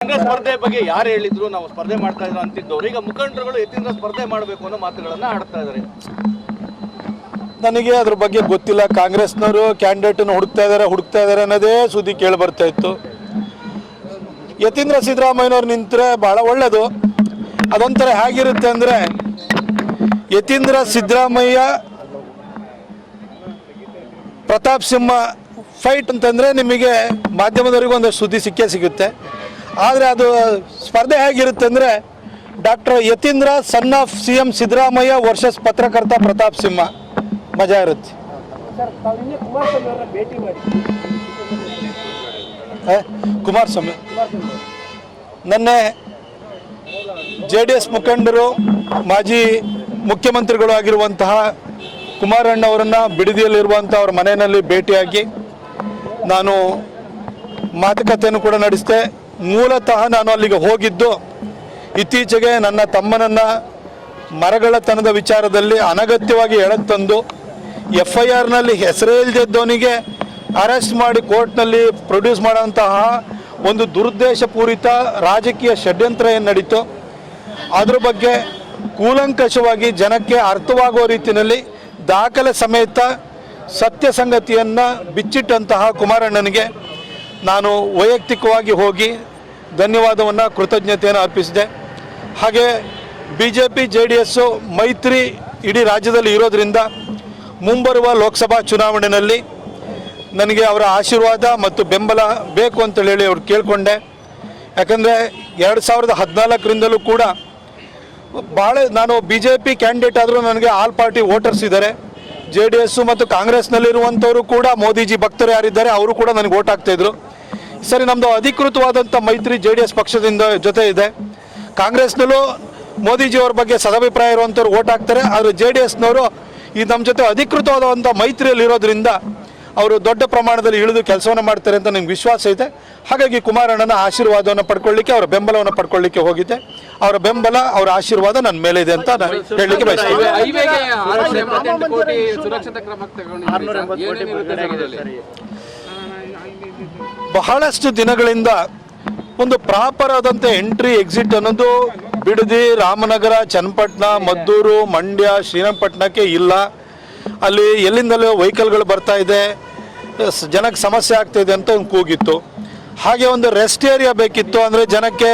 ಯತೀಂದ್ರ ಸ್ಪರ್ಧೆ ಬಗ್ಗೆ ಯಾರು ಹೇಳಿದ್ರು ನಾವು ಸ್ಪರ್ಧೆ ಮಾಡ್ತಾ ಇದ್ರು ಅಂತಿದ್ದವ್ರು ಈಗ ಮುಖಂಡರುಗಳು ಯತೀಂದ್ರ ಸ್ಪರ್ಧೆ ಮಾಡಬೇಕು ಅನ್ನೋ ಮಾತುಗಳನ್ನ ಆಡ್ತಾ ಇದ್ದಾರೆ. ನನಗೆ ಅದ್ರ ಬಗ್ಗೆ ಗೊತ್ತಿಲ್ಲ. ಕಾಂಗ್ರೆಸ್ನವರು ಕ್ಯಾಂಡಿಡೇಟನ್ನು ಹುಡುಕ್ತಾ ಇದ್ದಾರೆ ಅನ್ನೋದೇ ಸುದ್ದಿ ಕೇಳಿ ಬರ್ತಾ ಇತ್ತು. ಯತೀಂದ್ರ ಸಿದ್ದರಾಮಯ್ಯನವ್ರು ನಿಂತರೆ ಭಾಳ ಒಳ್ಳೆಯದು. ಅದೊಂಥರ ಹೇಗಿರುತ್ತೆ ಅಂದರೆ, ಯತೀಂದ್ರ ಸಿದ್ದರಾಮಯ್ಯ ಪ್ರತಾಪ್ ಸಿಂಹ ಫೈಟ್ ಅಂತಂದರೆ ನಿಮಗೆ ಮಾಧ್ಯಮದವರಿಗೂ ಒಂದಷ್ಟು ಸುದ್ದಿ ಸಿಗುತ್ತೆ. ಆದರೆ ಅದು ಸ್ಪರ್ಧೆ ಹೇಗಿರುತ್ತೆ ಅಂದರೆ, doctor Yathindra son of CM Siddaramaiah versus ಪತ್ರಕರ್ತ ಪ್ರತಾಪ್ ಸಿಂಹ ಮಜಾ ಇರುತ್ತೆ. ಕುಮಾರಸ್ವಾಮಿ ನನ್ನೆ JDS ಮುಖಂಡರು ಮಾಜಿ ಮುಖ್ಯಮಂತ್ರಿಗಳು ಆಗಿರುವಂತಹ ಕುಮಾರಣ್ಣವರನ್ನು ಬಿಡದಿಯಲ್ಲಿರುವಂಥ ಅವ್ರ ಮನೆಯಲ್ಲಿ ಭೇಟಿಯಾಗಿ ನಾನು ಮಾತುಕತೆಯನ್ನು ಕೂಡ ನಡೆಸಿದೆ. ಮೂಲತಃ ನಾನು ಅಲ್ಲಿಗೆ ಹೋಗಿದ್ದು ಇತ್ತೀಚೆಗೆ ನನ್ನ ತಮ್ಮನನ್ನು ಮರಗಳತನದ ವಿಚಾರದಲ್ಲಿ ಅನಗತ್ಯವಾಗಿ ಎಳೆದು ತಂದು FIRನಲ್ಲಿ ಹೆಸರೇ ಇಲ್ಲದಿದ್ದವನಿಗೆ ಅರೆಸ್ಟ್ ಮಾಡಿ ಕೋರ್ಟ್ನಲ್ಲಿ ಪ್ರೊಡ್ಯೂಸ್ ಮಾಡೋಂತಹ ಒಂದು ದುರುದ್ದೇಶಪೂರಿತ ರಾಜಕೀಯ ಷಡ್ಯಂತ್ರ ಏನು ನಡೀತು ಅದ್ರ ಬಗ್ಗೆ ಕೂಲಂಕಷವಾಗಿ ಜನಕ್ಕೆ ಅರ್ಥವಾಗುವ ರೀತಿಯಲ್ಲಿ ದಾಖಲೆ ಸಮೇತ ಸತ್ಯ ಸಂಗತಿಯನ್ನು ಬಿಚ್ಚಿಟ್ಟಂತಹ ಕುಮಾರಣ್ಣನಿಗೆ ನಾನು ವೈಯಕ್ತಿಕವಾಗಿ ಹೋಗಿ ಧನ್ಯವಾದವನ್ನು ಕೃತಜ್ಞತೆಯನ್ನು ಅರ್ಪಿಸಿದೆ. ಹಾಗೆ BJP JDS ಮೈತ್ರಿ ಇಡೀ ರಾಜ್ಯದಲ್ಲಿ ಇರೋದರಿಂದ ಮುಂಬರುವ ಲೋಕಸಭಾ ಚುನಾವಣೆಯಲ್ಲಿ ನನಗೆ ಅವರ ಆಶೀರ್ವಾದ ಮತ್ತು ಬೆಂಬಲ ಬೇಕು ಅಂತೇಳಿ ಅವ್ರು ಕೇಳಿಕೊಂಡೆ. ಯಾಕಂದರೆ 2014ರಿಂದಲೂ ಕೂಡ ಭಾಳ ನಾನು BJP ಕ್ಯಾಂಡಿಡೇಟ್ ಆದರೂ ನನಗೆ ಆಲ್ ಪಾರ್ಟಿ ವೋಟರ್ಸ್ ಇದ್ದಾರೆ. JDS ಮತ್ತು ಕಾಂಗ್ರೆಸ್ನಲ್ಲಿರುವಂಥವರು ಕೂಡ ಮೋದಿಜಿ ಭಕ್ತರು ಯಾರಿದ್ದಾರೆ ಅವರು ಕೂಡ ನನಗೆ ವೋಟ್ ಹಾಕ್ತಾಯಿದ್ರು. ಸರಿ, ನಮ್ಮದು ಅಧಿಕೃತವಾದಂಥ ಮೈತ್ರಿ JDS ಪಕ್ಷದಿಂದ ಜೊತೆ ಇದೆ. ಕಾಂಗ್ರೆಸ್ನಲ್ಲೂ ಮೋದಿಜಿಯವ್ರ ಬಗ್ಗೆ ಸದಾಭಿಪ್ರಾಯ ಇರುವಂಥವ್ರು ವೋಟ್ ಹಾಕ್ತಾರೆ. ಆದರೆ JDSನವರು ಈ ನಮ್ಮ ಜೊತೆ ಅಧಿಕೃತವಾದಂಥ ಮೈತ್ರಿಯಲ್ಲಿ ಇರೋದ್ರಿಂದ ಅವರು ದೊಡ್ಡ ಪ್ರಮಾಣದಲ್ಲಿ ಇಳಿದು ಕೆಲಸವನ್ನು ಮಾಡ್ತಾರೆ ಅಂತ ನನಗೆ ವಿಶ್ವಾಸ ಇದೆ. ಹಾಗಾಗಿ ಕುಮಾರಣ್ಣನ ಆಶೀರ್ವಾದವನ್ನು ಪಡ್ಕೊಳ್ಳಿಕ್ಕೆ, ಅವರ ಬೆಂಬಲವನ್ನು ಪಡ್ಕೊಳ್ಳಿಕ್ಕೆ ಹೋಗಿದ್ದೆ. ಅವರ ಬೆಂಬಲ, ಅವರ ಆಶೀರ್ವಾದ ನನ್ನ ಮೇಲೆ ಇದೆ ಅಂತ ನಾನು ಹೇಳಲಿಕ್ಕೆ ಬಯಸ್ತೇನೆ. ಬಹಳಷ್ಟು ದಿನಗಳಿಂದ ಒಂದು ಪ್ರಾಪರ್ ಆದಂಥ ಎಂಟ್ರಿ ಎಕ್ಸಿಟ್ ಅನ್ನೋದು ಬಿಡದಿ, ರಾಮನಗರ, ಚನ್ನಪಟ್ಟಣ, ಮದ್ದೂರು, ಮಂಡ್ಯ, ಶ್ರೀರಂಗಪಟ್ಟಣಕ್ಕೆ ಇಲ್ಲ. ಅಲ್ಲಿ ಎಲ್ಲಿಂದಲೂ ವೆಹಿಕಲ್ಗಳು ಬರ್ತಾ ಇದೆ, ಜನಕ್ಕೆ ಸಮಸ್ಯೆ ಆಗ್ತಾಯಿದೆ ಅಂತ ಒಂದು ಕೂಗಿತ್ತು. ಹಾಗೆ ಒಂದು ರೆಸ್ಟ್ ಏರಿಯಾ ಬೇಕಿತ್ತು. ಅಂದರೆ ಜನಕ್ಕೆ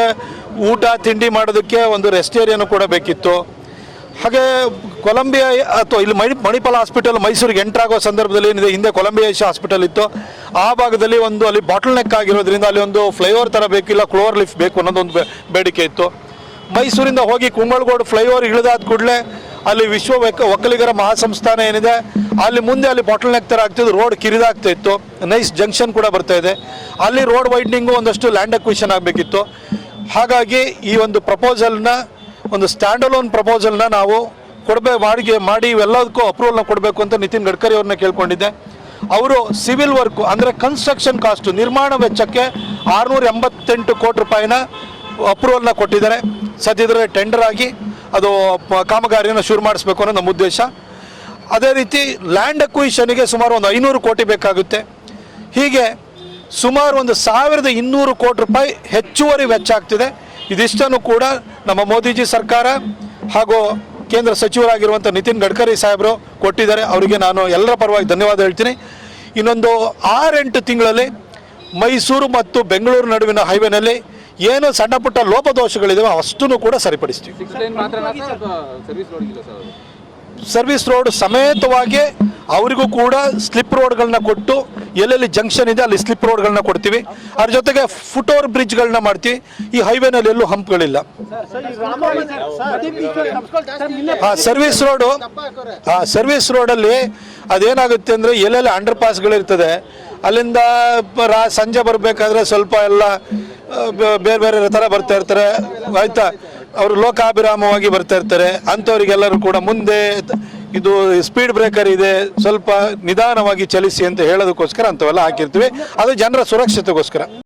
ಊಟ ತಿಂಡಿ ಮಾಡೋದಕ್ಕೆ ಒಂದು ರೆಸ್ಟ್ ಏರಿಯಾನು ಕೂಡ ಬೇಕಿತ್ತು. ಹಾಗೆ ಕೊಲಂಬಿಯಾ ಅಥವಾ ಇಲ್ಲಿ ಮಣಿಪಾಲ್ ಹಾಸ್ಪಿಟಲ್ ಮೈಸೂರಿಗೆ ಎಂಟ್ರಾಗೋ ಸಂದರ್ಭದಲ್ಲಿ ಏನಿದೆ, ಹಿಂದೆ ಕೊಲಂಬಿಯಾ ಹಾಸ್ಪಿಟಲ್ ಇತ್ತು, ಆ ಭಾಗದಲ್ಲಿ ಒಂದು ಅಲ್ಲಿ ಬಾಟಲ್ ನೆಕ್ ಆಗಿರೋದ್ರಿಂದ ಅಲ್ಲಿ ಒಂದು ಫ್ಲೈಓವರ್ ಥರ ಬೇಕಿಲ್ಲ, ಕ್ಲೋವರ್ ಲಿಫ್ಟ್ ಬೇಕು ಅನ್ನೋದೊಂದು ಬೇಡಿಕೆ ಇತ್ತು. ಮೈಸೂರಿಂದ ಹೋಗಿ ಕುಂಬಳಗೋಡು ಫ್ಲೈಓವರ್ ಇಳಿದಾದ ಕೂಡಲೇ ಅಲ್ಲಿ ವಿಶ್ವ ಒಕ್ಕಲಿಗರ ಮಹಾಸಂಸ್ಥಾನ ಏನಿದೆ ಅಲ್ಲಿ ಮುಂದೆ ಅಲ್ಲಿ ಬಾಟಲ್ ನೆಕ್ ಥರ ಆಗ್ತಿದ್ದು, ರೋಡ್ ಕಿರಿದಾಗ್ತಾ ಇತ್ತು. ನೈಸ್ ಜಂಕ್ಷನ್ ಕೂಡ ಬರ್ತಾ ಇದೆ. ಅಲ್ಲಿ ರೋಡ್ ವೈಡ್ನಿಂಗು ಒಂದಷ್ಟು ಲ್ಯಾಂಡ್ ಅಕ್ವಿಷನ್ ಆಗಬೇಕಿತ್ತು. ಹಾಗಾಗಿ ಈ ಒಂದು ಪ್ರಪೋಸಲ್ನ, ಒಂದು ಸ್ಟ್ಯಾಂಡ್ ಅಲೋನ್ ಪ್ರಪೋಸಲ್ನ ನಾವು ಮಾಡಿ ಇವೆಲ್ಲದಕ್ಕೂ ಅಪ್ರೂವಲ್ನ ಕೊಡಬೇಕು ಅಂತ ನಿತಿನ್ ಗಡ್ಕರಿ ಅವ್ರನ್ನ ಕೇಳ್ಕೊಂಡಿದ್ದೆ. ಅವರು ಸಿವಿಲ್ ವರ್ಕು ಅಂದರೆ ಕನ್ಸ್ಟ್ರಕ್ಷನ್ ಕಾಸ್ಟು, ನಿರ್ಮಾಣ ವೆಚ್ಚಕ್ಕೆ 688 ಕೋಟಿ ರೂಪಾಯಿನ ಅಪ್ರೂವಲ್ನ ಕೊಟ್ಟಿದ್ದಾರೆ. ಸದ್ಯದಲ್ಲೇ ಟೆಂಡರ್ ಆಗಿ ಅದು ಕಾಮಗಾರಿಯನ್ನು ಶುರು ಮಾಡಿಸ್ಬೇಕು ಅನ್ನೋ ನಮ್ಮ ಉದ್ದೇಶ. ಅದೇ ರೀತಿ ಲ್ಯಾಂಡ್ ಅಕ್ವಿಷನ್ಗೆ ಸುಮಾರು ಒಂದು 500 ಕೋಟಿ ಬೇಕಾಗುತ್ತೆ. ಹೀಗೆ ಸುಮಾರು ಒಂದು 1200 ಕೋಟಿ ರೂಪಾಯಿ ಹೆಚ್ಚುವರಿ ವೆಚ್ಚ ಆಗ್ತಿದೆ. ಇದಿಷ್ಟನ್ನು ಕೂಡ ನಮ್ಮ ಮೋದಿಜಿ ಸರ್ಕಾರ ಹಾಗೂ ಕೇಂದ್ರ ಸಚಿವರಾಗಿರುವಂಥ ನಿತಿನ್ ಗಡ್ಕರಿ ಸಾಹೇಬರು ಕೊಟ್ಟಿದ್ದಾರೆ. ಅವರಿಗೆ ನಾನು ಎಲ್ಲರ ಪರವಾಗಿ ಧನ್ಯವಾದ ಹೇಳ್ತೀನಿ. ಇನ್ನೊಂದು 6-8 ತಿಂಗಳಲ್ಲಿ ಮೈಸೂರು ಮತ್ತು ಬೆಂಗಳೂರು ನಡುವಿನ ಹೈವೇನಲ್ಲಿ ಏನು ಸಣ್ಣ ಪುಟ್ಟ ಲೋಪದೋಷಗಳಿವೆ ಅಷ್ಟನ್ನು ಕೂಡ ಸರಿಪಡಿಸ್ತೀವಿ. ಸರ್ವಿಸ್ ರೋಡ್ ಸಮೇತವಾಗಿ ಅವರಿಗೂ ಕೂಡ ಸ್ಲಿಪ್ ರೋಡ್ಗಳನ್ನ ಕೊಟ್ಟು, ಎಲ್ಲೆಲ್ಲಿ ಜಂಕ್ಷನ್ ಇದೆ ಅಲ್ಲಿ ಸ್ಲಿಪ್ ರೋಡ್ಗಳನ್ನ ಕೊಡ್ತೀವಿ. ಅದ್ರ ಜೊತೆಗೆ ಫುಟ್ ಓವರ್ ಬ್ರಿಡ್ಜ್ಗಳನ್ನ ಮಾಡ್ತೀವಿ. ಈ ಹೈವೇನಲ್ಲಿ ಎಲ್ಲೂ ಹಂಪ್ಗಳಿಲ್ಲ. ಸರ್ವಿಸ್ ರೋಡಲ್ಲಿ ಅದೇನಾಗುತ್ತೆ ಅಂದರೆ, ಎಲ್ಲೆಲ್ಲಿ ಅಂಡರ್ ಪಾಸ್ಗಳಿರ್ತದೆ ಅಲ್ಲಿಂದ ಸಂಜೆ ಬರಬೇಕಾದ್ರೆ ಸ್ವಲ್ಪ ಎಲ್ಲ ಬೇರೆ ಬೇರೆ ಥರ ಬರ್ತಾ ಇರ್ತಾರೆ, ಆಯಿತಾ, ಅವರು ಲೋಕಾಭಿರಾಮವಾಗಿ ಬರ್ತಾ ಇರ್ತಾರೆ. ಅಂಥವ್ರಿಗೆಲ್ಲರೂ ಕೂಡ ಮುಂದೆ ಇದು ಸ್ಪೀಡ್ ಬ್ರೇಕರ್ ಇದೆ, ಸ್ವಲ್ಪ ನಿಧಾನವಾಗಿ ಚಲಿಸಿ ಅಂತ ಹೇಳೋದಕ್ಕೋಸ್ಕರ ಅಂಥವೆಲ್ಲ ಹಾಕಿರ್ತೀವಿ. ಅದು ಜನರ ಸುರಕ್ಷತೆಗೋಸ್ಕರ.